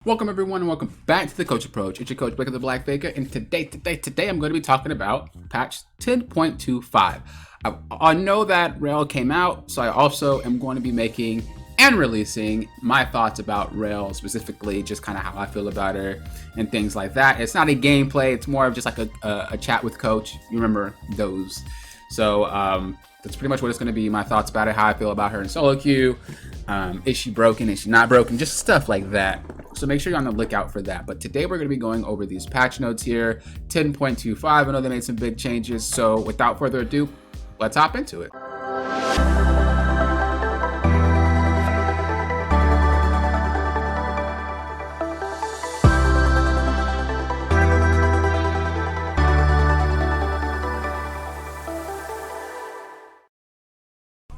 Welcome everyone and welcome back to the Coach Approach. It's your coach, Blake the Black Faker, and today I'm going to be talking about patch 10.25. I know that Rail came out, so I also am going to be making and releasing my thoughts about Rail, specifically just kind of how I feel about her and things like that. It's not a gameplay, it's more of just like a chat with Coach. You remember those. So that's pretty much what it's going to be, my thoughts about it, how I feel about her in solo queue. Is she broken? Is she not broken? Just stuff like that. So make sure you're on the lookout for that. But today we're going to be going over these patch notes here. 10.25. I know they made some big changes. So without further ado, let's hop into it.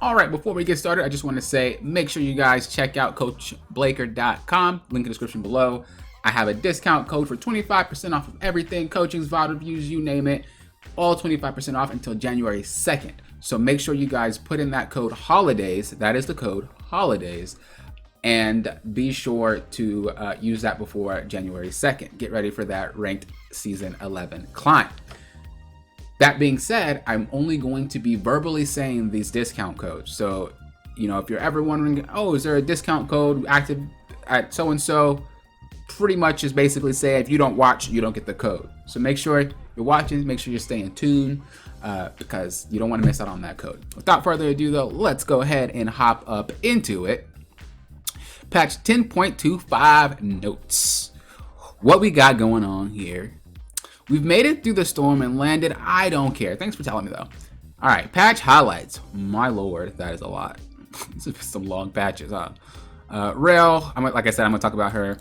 All right, before we get started, I just want to say, make sure you guys check out CoachBlaker.com, link in the description below. I have a discount code for 25% off of everything, coachings, VOD reviews, you name it, all 25% off until January 2nd. So make sure you guys put in that code HOLIDAYS, that is the code HOLIDAYS, and be sure to use that before January 2nd. Get ready for that ranked season 11 climb. That being said, I'm only going to be verbally saying these discount codes. So, you know, if you're ever wondering, oh, is there a discount code active at so-and-so? Pretty much is basically say if you don't watch, you don't get the code. So make sure you're watching, make sure you're staying tuned because you don't want to miss out on that code. Without further ado though, let's go ahead and hop up into it. Patch 10.25 notes. What we got going on here. We've made it through the storm and landed. I don't care. Thanks for telling me though. All right, patch highlights. My lord, that is a lot. Some long patches, huh? Rail, like I said, I'm gonna talk about her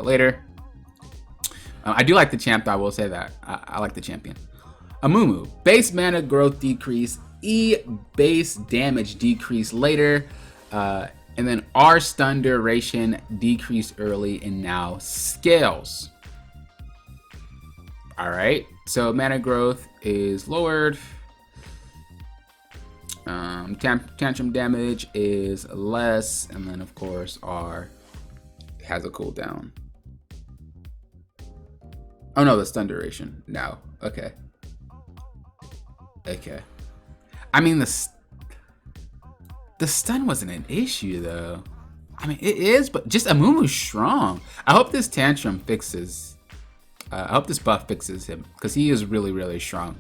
later. I do like the champ, though, I will say that. I like the champion. Amumu, base mana growth decrease, E base damage decrease later, and then R stun duration decreased early and now scales. All right, so mana growth is lowered. Tantrum damage is less, and then of course R has a cooldown. Oh no, the stun duration. No, okay. I mean the stun wasn't an issue though. I mean it is, but just Amumu's strong. I hope this tantrum fixes. I hope this buff fixes him because he is really, really strong.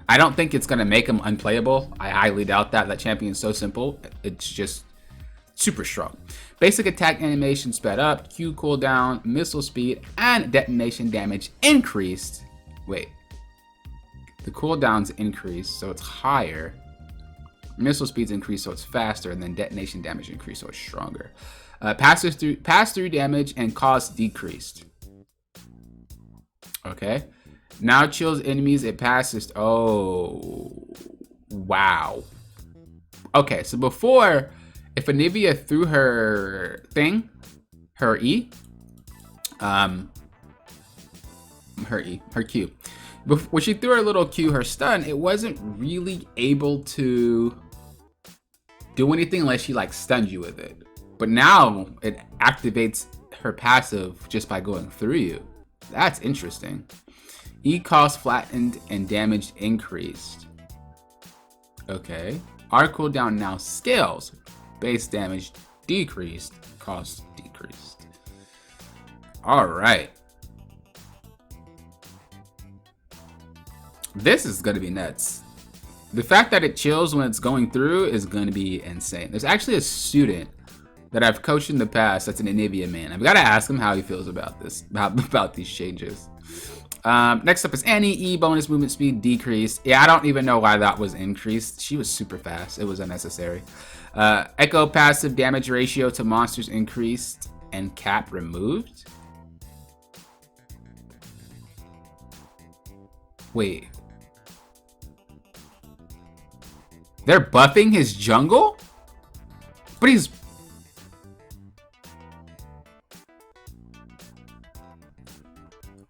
I don't think it's going to make him unplayable. I highly doubt that. That champion is so simple. It's just super strong. Basic attack animation sped up, Q cooldown, missile speed, and detonation damage increased. Wait. The cooldowns increased, so it's higher. Missile speeds increased, so it's faster, and then detonation damage increased, so it's stronger. Pass-through damage and cost decreased. Okay, now chills enemies, it passes. Oh, wow. Okay, so before, if Anivia threw her thing, her Q, when she threw her little Q, her stun, it wasn't really able to do anything unless she like stunned you with it. But now it activates her passive just by going through you. That's interesting. E cost flattened and damage increased. Okay. R cooldown now scales. Base damage decreased. Cost decreased. Alright. This is going to be nuts. The fact that it chills when it's going through is going to be insane. There's actually a student that I've coached in the past that's an Anivia man. I've got to ask him how he feels about this, about these changes. Next up is Annie. E bonus movement speed decreased. Yeah, I don't even know why that was increased. She was super fast. It was unnecessary. Ekko passive damage ratio to monsters increased and cap removed. Wait. They're buffing his jungle? But he's...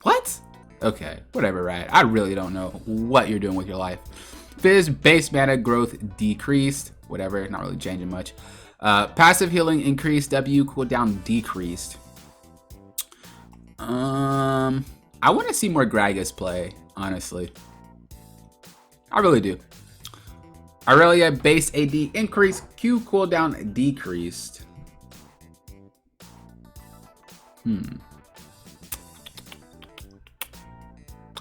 What? Okay, whatever, right? I really don't know what you're doing with your life. Fizz base mana growth decreased. Whatever, not really changing much. Passive healing increased. W cooldown decreased. I want to see more Gragas play, honestly. I really do. Aurelia base AD increased, Q cooldown decreased.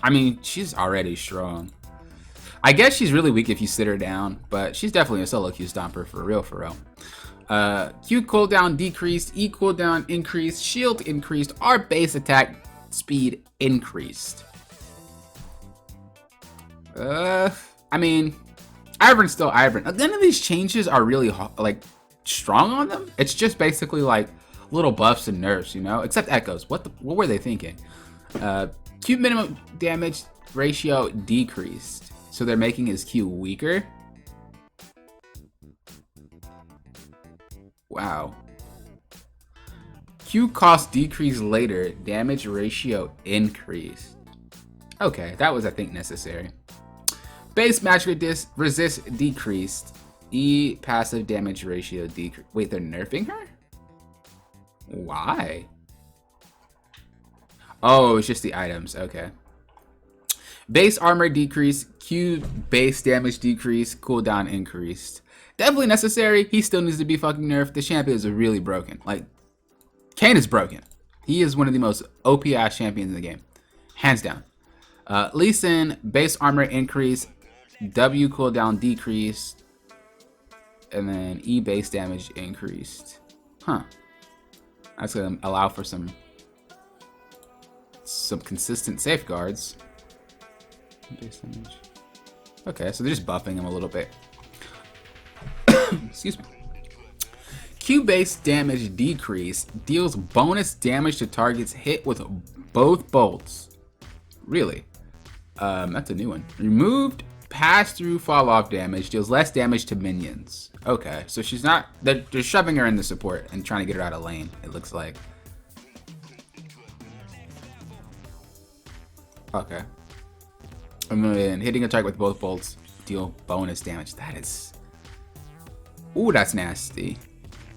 I mean, she's already strong. I guess she's really weak if you sit her down, but she's definitely a solo Q stomper for real, for real. Q cooldown decreased, E cooldown increased, shield increased, our base attack speed increased. I mean, Ivern's still Ivern. None of these changes are really like strong on them. It's just basically like little buffs and nerfs, you know? Except Ekko's. What were they thinking? Q minimum damage ratio decreased, so they're making his Q weaker. Wow. Q cost decreased later, damage ratio increased. Okay, that was, I think, necessary. Base match resist decreased. E passive damage ratio decreased. Wait, they're nerfing her? Why? Oh, it's just the items. Okay. Base armor decreased. Q base damage decreased. Cooldown increased. Definitely necessary. He still needs to be fucking nerfed. The champions are really broken. Like, Kayn is broken. He is one of the most OP ass champions in the game. Hands down. Lee Sin, base armor increased. W cooldown decreased. And then E base damage increased. Huh. That's going to allow for some consistent safeguards. Base damage. Okay, so they're just buffing him a little bit. Excuse me. Q base damage decrease deals bonus damage to targets hit with both bolts. Really? That's a new one. Removed pass-through fall-off damage deals less damage to minions. Okay, so she's not... They're shoving her in the support and trying to get her out of lane, it looks like. Okay. And then hitting a target with both bolts deal bonus damage. That is... Ooh, that's nasty.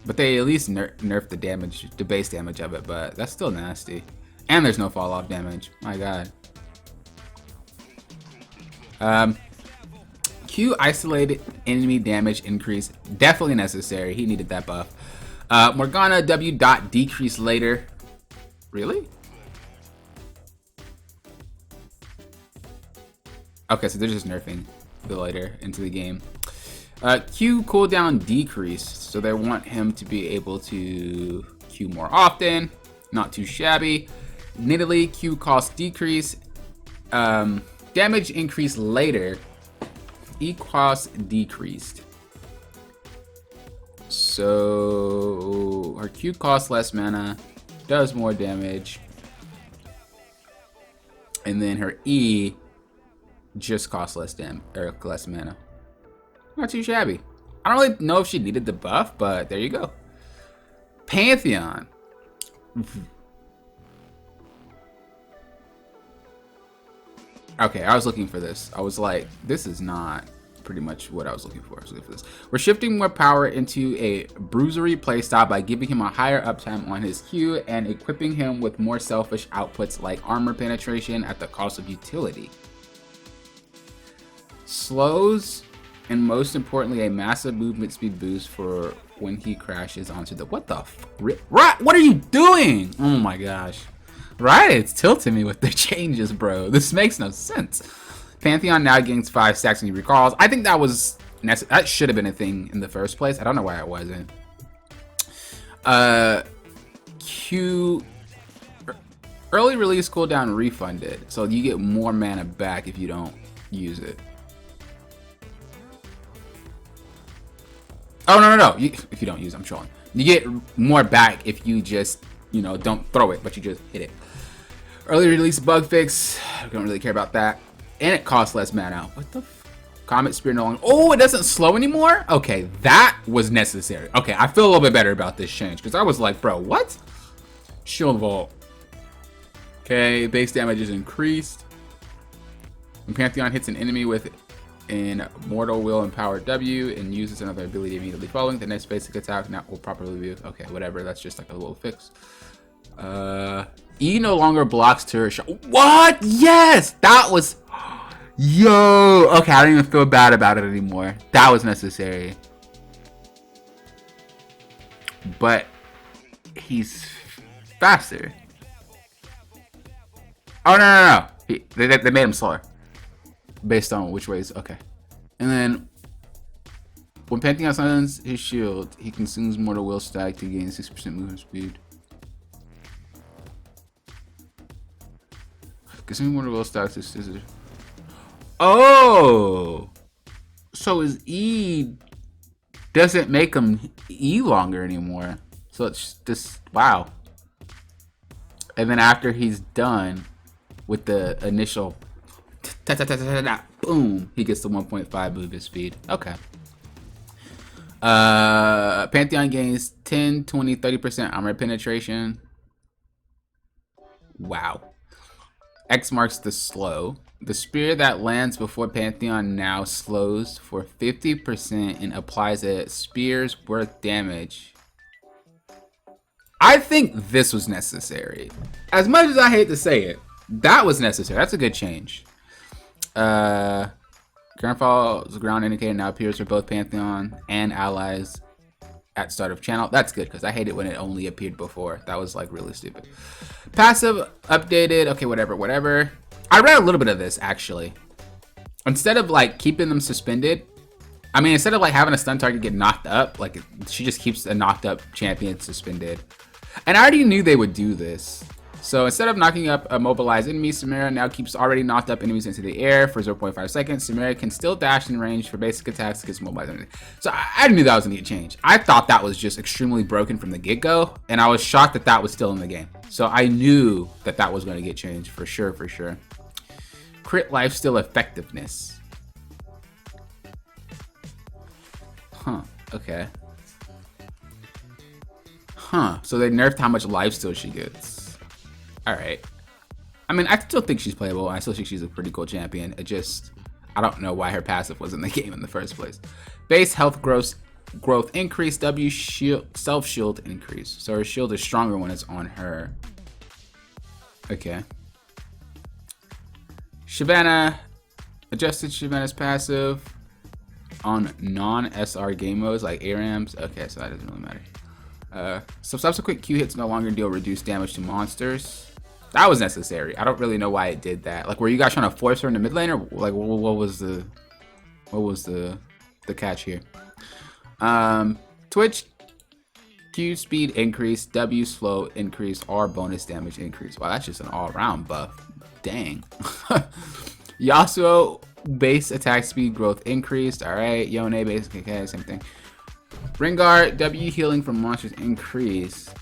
But they at least nerfed the damage, the base damage of it, but that's still nasty. And there's no fall-off damage. My god. Q isolated enemy damage increase. Definitely necessary. He needed that buff. Morgana W dot decrease later. Really? Okay, so they're just nerfing the later into the game. Q cooldown decreased, so they want him to be able to Q more often. Not too shabby. Nidalee, Q cost decrease. Damage increase later. E cost decreased. So her Q costs less mana, does more damage, and then her E just costs less mana. Not too shabby. I don't really know if she needed the buff, but there you go. Pantheon. Okay, I was looking for this. I was like, this is not pretty much what I was looking for. I was looking for this. We're shifting more power into a bruisery playstyle by giving him a higher uptime on his Q and equipping him with more selfish outputs like armor penetration at the cost of utility. Slows, and most importantly, a massive movement speed boost for when he crashes onto the... What the Right, what are you doing? Oh my gosh. Right, it's tilting me with the changes, bro. This makes no sense. Pantheon now gains 5 stacks when he recalls. I think that was necessary. That should have been a thing in the first place. I don't know why it wasn't. Q early release cooldown refunded, so you get more mana back if you don't use it. Oh no! If you don't use it, I'm trolling. You get more back if you just, you know, don't throw it, but you just hit it. Early release bug fix. I don't really care about that. And it costs less mana. What the Comet Spear no longer... Oh, it doesn't slow anymore? Okay, that was necessary. Okay, I feel a little bit better about this change, because I was like, bro, what? Shield Vault. Okay, base damage is increased. When Pantheon hits an enemy with an Mortal Will Empowered W and uses another ability immediately following, the next basic attack now will properly be... Okay, whatever, that's just like a little fix. E no longer blocks turret shot. What? Yes! That was... Yo! Okay, I don't even feel bad about it anymore. That was necessary. But he's faster. Oh, no. They made him slower. Based on which ways. Okay. And then, when Pantheon summons his shield, he consumes Mortal Will stack to gain 6% movement speed. Consuming Mortal Will stack to scissors. Oh! So his E doesn't make him E longer anymore. So it's just, wow. And then after he's done with the initial boom, he gets the 1.5 movement speed. Okay. Pantheon gains 10, 20, 30% armor penetration. Wow. X marks the slow. The spear that lands before Pantheon now slows for 50% and applies a spear's worth damage. I think this was necessary. As much as I hate to say it, that was necessary. That's a good change. Groundfall's ground indicator now appears for both Pantheon and allies at start of channel. That's good, because I hate it when it only appeared before. That was like really stupid. Passive updated. Okay, whatever. I read a little bit of this actually. Instead of like keeping them suspended, I mean, instead of like having a stun target get knocked up, like she just keeps a knocked up champion suspended. And I already knew they would do this. So instead of knocking up a mobilized enemy, Samara now keeps already knocked up enemies into the air for 0.5 seconds. Samara can still dash in range for basic attacks against mobilized enemies. So I knew that was going to get changed. I thought that was just extremely broken from the get-go, and I was shocked that that was still in the game. So I knew that that was going to get changed for sure. Crit lifesteal effectiveness. Huh, okay. Huh, so they nerfed how much lifesteal she gets. Alright. I mean, I still think she's playable. I still think she's a pretty cool champion. It just, I don't know why her passive was in the game in the first place. Base health growth increase, W shield, self shield increase. So her shield is stronger when it's on her. Okay. Shyvana, adjusted Shyvana's passive on non-SR game modes like ARAMs. Okay, so that doesn't really matter. So subsequent Q hits no longer deal reduced damage to monsters. That was necessary. I don't really know why it did that. Like, were you guys trying to force her in the mid lane, or like what was the catch here? Twitch Q speed increase, W slow increase, R bonus damage increase. Wow, that's just an all-around buff. Dang. Yasuo base attack speed growth increased. Alright. Yone basic, okay, same thing. Rengar W healing from monsters increase.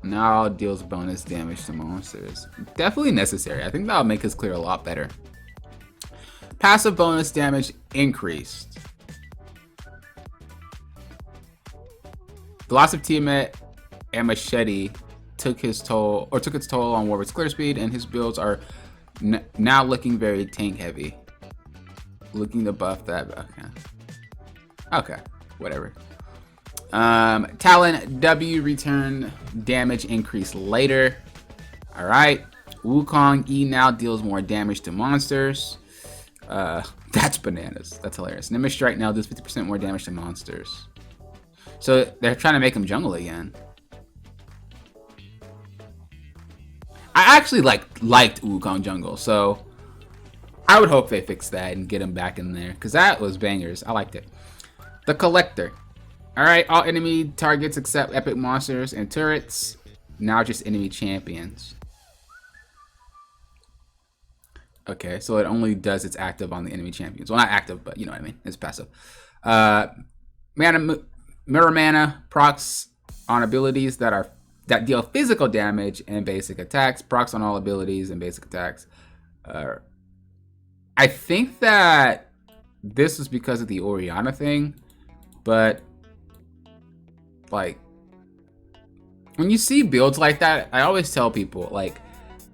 Now deals bonus damage to monsters. Definitely necessary. I think that'll make us clear a lot better. Passive bonus damage increased. The loss of Tiamat and Machete took its toll on Warwick's clear speed, and his builds are now looking very tank heavy. Looking to buff that. Okay, whatever. Talon W return damage increase later. All right. Wukong E now deals more damage to monsters. That's bananas. That's hilarious. Nimbus Strike now does 50% more damage to monsters. So they're trying to make him jungle again. I actually liked Wukong jungle, so I would hope they fix that and get him back in there, because that was bangers. I liked it. The Collector. Alright, all enemy targets except epic monsters and turrets. Now just enemy champions. Okay, so it only does its active on the enemy champions. Well, not active, but you know what I mean. It's passive. Mirror mana procs on abilities that deal physical damage and basic attacks. Procs on all abilities and basic attacks. I think that this was because of the Orianna thing, but like when you see builds like that, I always tell people, like,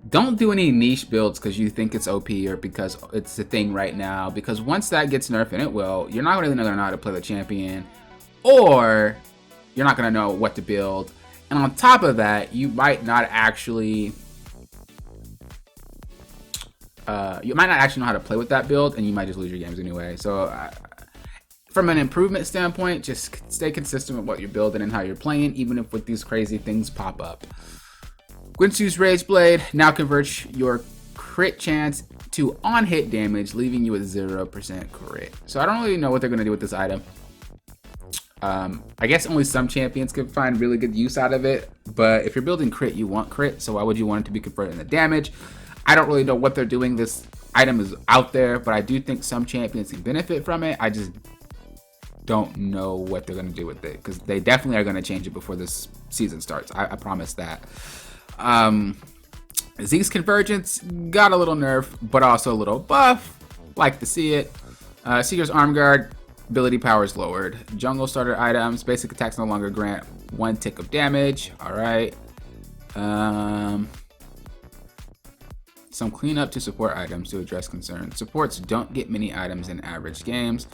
don't do any niche builds because you think it's OP or because it's the thing right now, because once that gets nerfed, and it will, you're not really gonna know how to play the champion, or you're not gonna know what to build. And on top of that, you might not actually know how to play with that build, and you might just lose your games anyway. So from an improvement standpoint, just stay consistent with what you're building and how you're playing, even if with these crazy things pop up. Guinsoo's Rage Blade now converts your crit chance to on-hit damage, leaving you with 0% crit. So I don't really know what they're going to do with this item. I guess only some champions can find really good use out of it, but if you're building crit, you want crit, so why would you want it to be converted into damage? I don't really know what they're doing. This item is out there, but I do think some champions can benefit from it. I just don't know what they're going to do with it, because they definitely are going to change it before this season starts. I promise that. Zeke's Convergence got a little nerf, but also a little buff. Like to see it. Seeker's Arm Guard ability power is lowered. Jungle starter items, basic attacks no longer grant 1 tick of damage. All right. Some cleanup to support items to address concerns. Supports don't get many items in average games.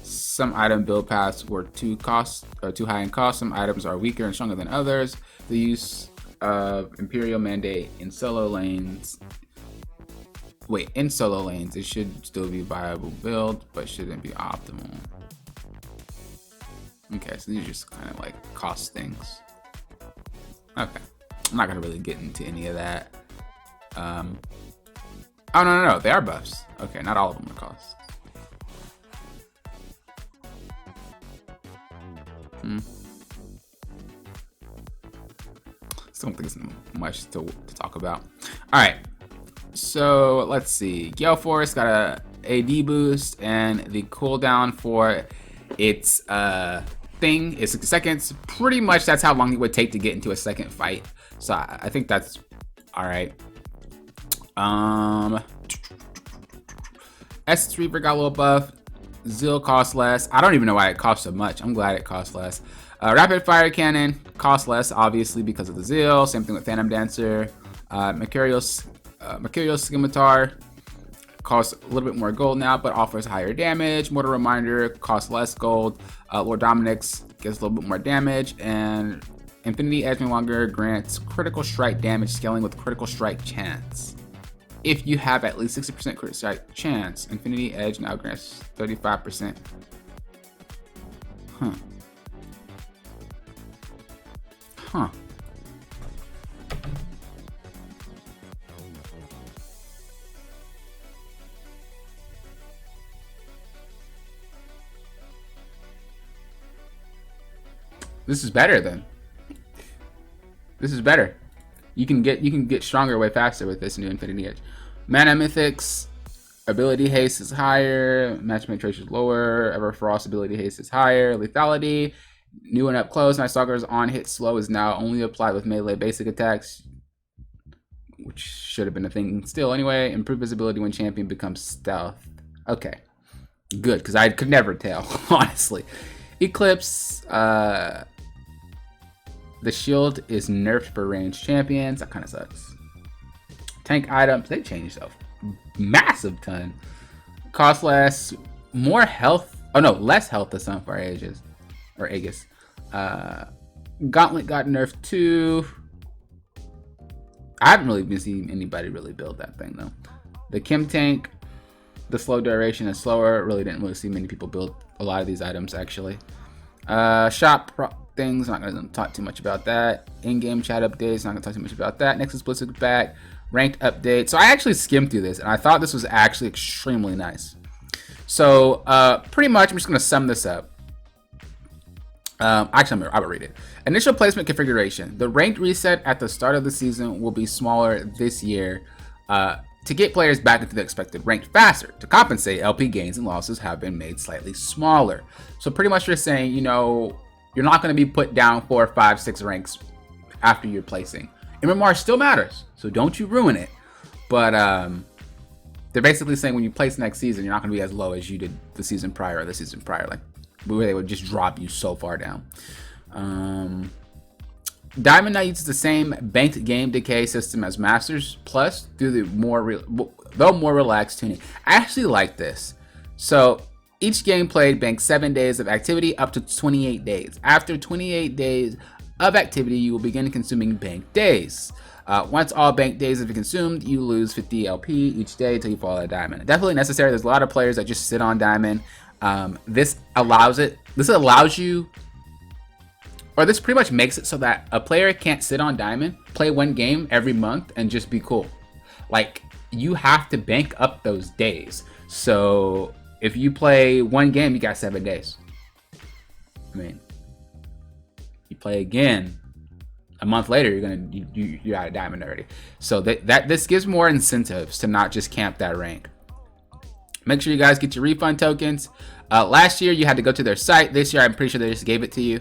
Some item build paths were too high in cost. Some items are weaker and stronger than others. The use of Imperial Mandate in solo lanes. In solo lanes, it should still be a viable build, but shouldn't be optimal. Okay, so these are just kind of like cost things. Okay, I'm not gonna really get into any of that. Oh no, they are buffs. Okay, not all of them are costs. Still don't think it's much to talk about. All right, so let's see. Gale Force got a AD boost, and the cooldown for its thing is 6 seconds. Pretty much that's how long it would take to get into a second fight. So I think that's all right. Essence Reaper got a little buff. Zeal costs less. I don't even know why it costs so much. I'm glad it costs less. Rapid Fire Cannon costs less, obviously, because of the Zeal. Same thing with Phantom Dancer. Mercurial Scimitar costs a little bit more gold now, but offers higher damage. Mortal Reminder costs less gold. Lord Dominic's gets a little bit more damage. And Infinity Edge no longer grants critical strike damage scaling with critical strike chance. If you have at least 60% critical strike chance, Infinity Edge now grants 35%. Huh. This is better then. This is better. You can get stronger way faster with this new Infinity Edge. Mana Mythics ability haste is higher. Match penetration is lower. Everfrost ability haste is higher. Lethality new and up close. Night Stalker's on hit slow is now only applied with melee basic attacks, which should have been a thing still anyway. Improved visibility when champion becomes stealth. Okay, good, because I could never tell honestly. Eclipse. The shield is nerfed for ranged champions. That kind of sucks. Tank items, they changed a massive ton. Cost less, more health. Oh no, less health to Sunfire Aegis. Or Aegis. Gauntlet got nerfed too. I haven't really been seeing anybody really build that thing though. The Chem Tank, the slow duration is slower. Really didn't really see many people build a lot of these items actually. Things, not gonna talk too much about that. In-game chat updates, not gonna talk too much about that. Nexus Blitz is back. Ranked update. So I actually skimmed through this and I thought this was actually extremely nice. So pretty much I'm just gonna sum this up. Actually, I will read it. Initial placement configuration. The ranked reset at the start of the season will be smaller this year to get players back into the expected rank faster. To compensate, LP gains and losses have been made slightly smaller. So pretty much you're saying, you know, you're not going to be put down 4, 5, 6 ranks after you're placing. MMR still matters, so don't you ruin it. But they're basically saying when you place next season, you're not going to be as low as you did the season prior or the season prior, like where they would just drop you so far down. Diamond now uses the same banked game decay system as Masters Plus through the more relaxed tuning. I actually like this. So each game played banks 7 days of activity up to 28 days. After 28 days of activity, you will begin consuming bank days. Once all bank days have been consumed, you lose 50 LP each day until you fall out of diamond. Definitely necessary. There's a lot of players that just sit on diamond. This allows you, or this pretty much makes it so that a player can't sit on diamond, play one game every month, and just be cool. Like, you have to bank up those days. So if you play one game, you got 7 days. I mean, you play again a month later, you're out of diamond already. So this gives more incentives to not just camp that rank. Make sure you guys get your refund tokens. Last year you had to go to their site. This year I'm pretty sure they just gave it to you.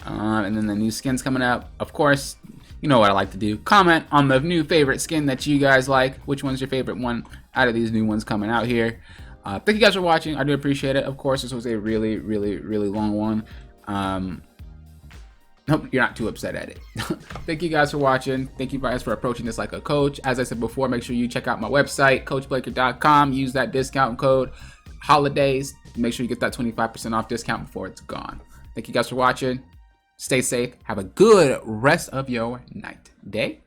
And then the new skins coming up. Of course, you know what I like to do. Comment on the new favorite skin that you guys like. Which one's your favorite one out of these new ones coming out here? Thank you guys for watching. I do appreciate it. Of course, this was a really, really, really long one. Hope you're not too upset at it. Thank you guys for watching. Thank you guys for approaching this like a coach. As I said before, make sure you check out my website, coachblaker.com. Use that discount code holidays. Make sure you get that 25% off discount before it's gone. Thank you guys for watching. Stay safe. Have a good rest of your night, day.